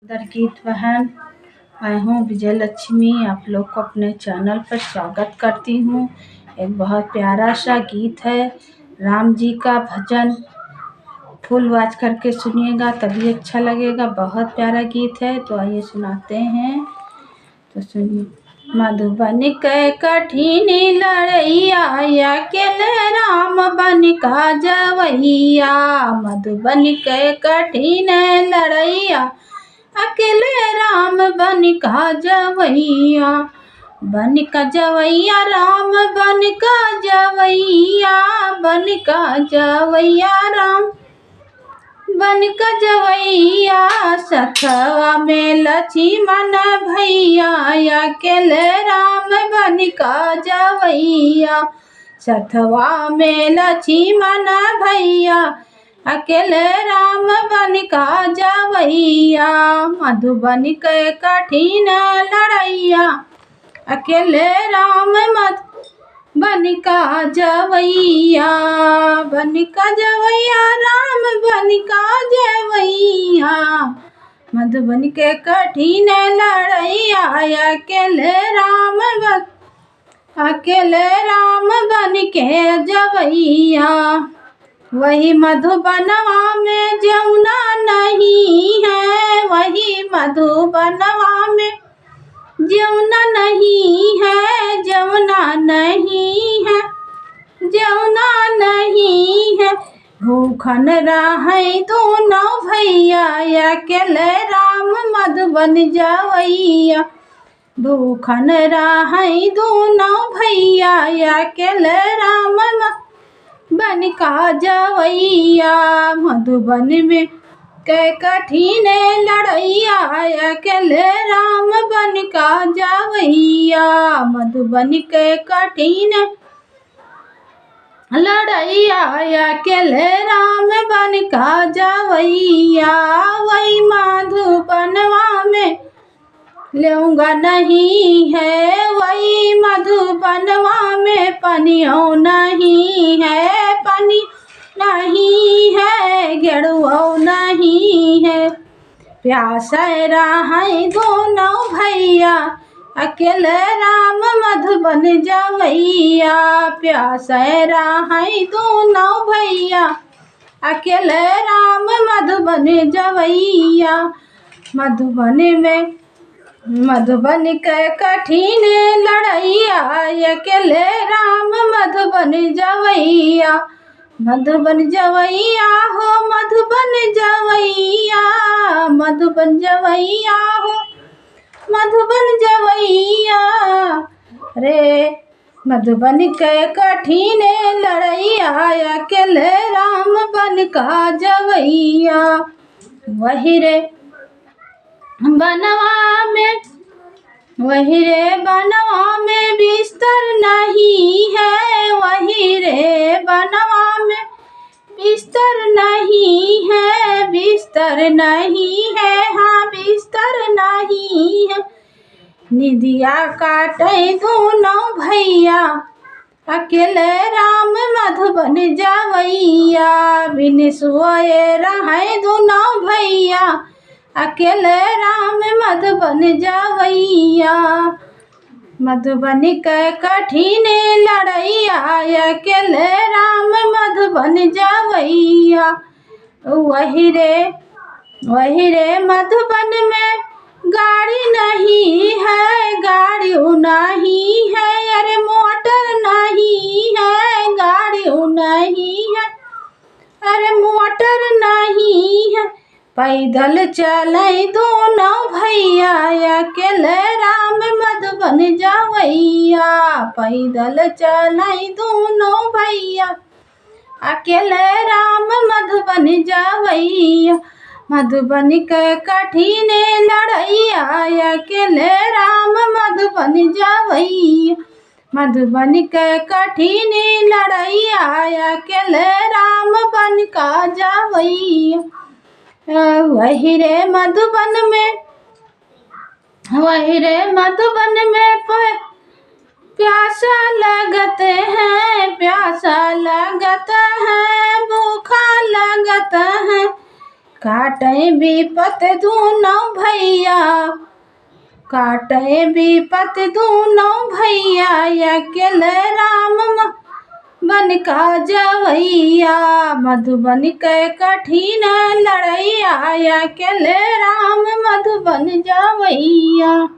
सुंदर गीत बहन। मैं हूँ विजय लक्ष्मी, आप लोग को अपने चैनल पर स्वागत करती हूँ। एक बहुत प्यारा सा गीत है, राम जी का भजन। फुल आवाज करके सुनिएगा तभी अच्छा लगेगा। बहुत प्यारा गीत है, तो आइए सुनाते हैं। तो सुनिए। मधुबन के कठिन लड़ैया, अकेले राम बन का जवैया। मधुबन के कठिन लड़ैया, अकेले राम बन का जवैया। बन का जवैया राम, बन का जवैया, बन का जवैया राम, बन का जवैया। सथवा में लक्ष्मण भैया, अकेले राम बन का जवैया। सथवा में लक्ष्मण भैया, अकेले राम बन का जवैया। मधुबन के कठिन लड़ैया, अकेले राम बन का जवैया। बन का जवैया राम, बन का जवैया। मधुबन के कठिन लड़ैया, अकेले राम बन के जवैया। वही मधुबनवा में जमुना नहीं है, वही मधुबनवा में जमुना नहीं है, जमुना नहीं है, जमुना नहीं है। भूखन रहे दोनों भैया, अकेले राम मधुबन जवैया। भूखन रहे दोनों भैया, अकेले राम बन का जवैया। मधुबन में के कठिन लड़ैया, अकेले राम बन का जवैया। मधुबन के कठिन लड़ैया, अकेले राम बन का जवैया। वही मधुबनवा में लूँगा नहीं है, वही मधुबनवा में पनियो नहीं है, पनी नहीं है, गेड़ुओ नहीं है। प्यासे रहे दोनों भैया, अकेले राम मधुबन जवैया। प्यासे रहे दोनों भैया, अकेले राम मधुबन जवैया। मधुबन के कठिन लड़ैया, अकेले राम मधुबन जवैया। मधुबन जवैया हो, मधुबन जवैया, मधुबन जवैया हो, मधुबन जवैया रे। मधुबन के कठिन लड़ैया, अकेले राम बन का जवैया। वही रे बनवा में, वही रे बनवा में बिस्तर नहीं है, वही रे बनवा में बिस्तर नहीं है, बिस्तर नहीं है, हाँ बिस्तर नहीं है। निदिया काटे दोनों भैया, अकेले राम मधुबन जवैया। बिन सोए रहे दोनों भैया, अकेले राम मधुबन जवैया। मधुबन के कठिन लड़ैया, अकेले राम मधुबन जवैया। वही रे मधुबन में गाड़ी नहीं है, गाड़ी नहीं है, अरे मोटर नहीं है, गाड़ी नहीं है, अरे मोटर नहीं है। पैदल चले दोनों भैया, अकेले राम मधुबन जवैया। पैदल चले दोनों भैया, अकेले राम मधुबन जवैया। मधुबन के कठिन लड़ैया, अकेले राम मधुबन जवैया। मधुबन के कठिन लड़ैया, अकेले राम बन का जवैया। वही रे मधुबन में प्यासा लगते हैं, प्यासा लगता है, भूखा लगता है। काटे विपत दूनों भैया, काटे विपत दूनों भैया, अकेले राम बन का जवैया। मधुबन के कठिन लड़ैया, अकेले राम मधुबन जवैया।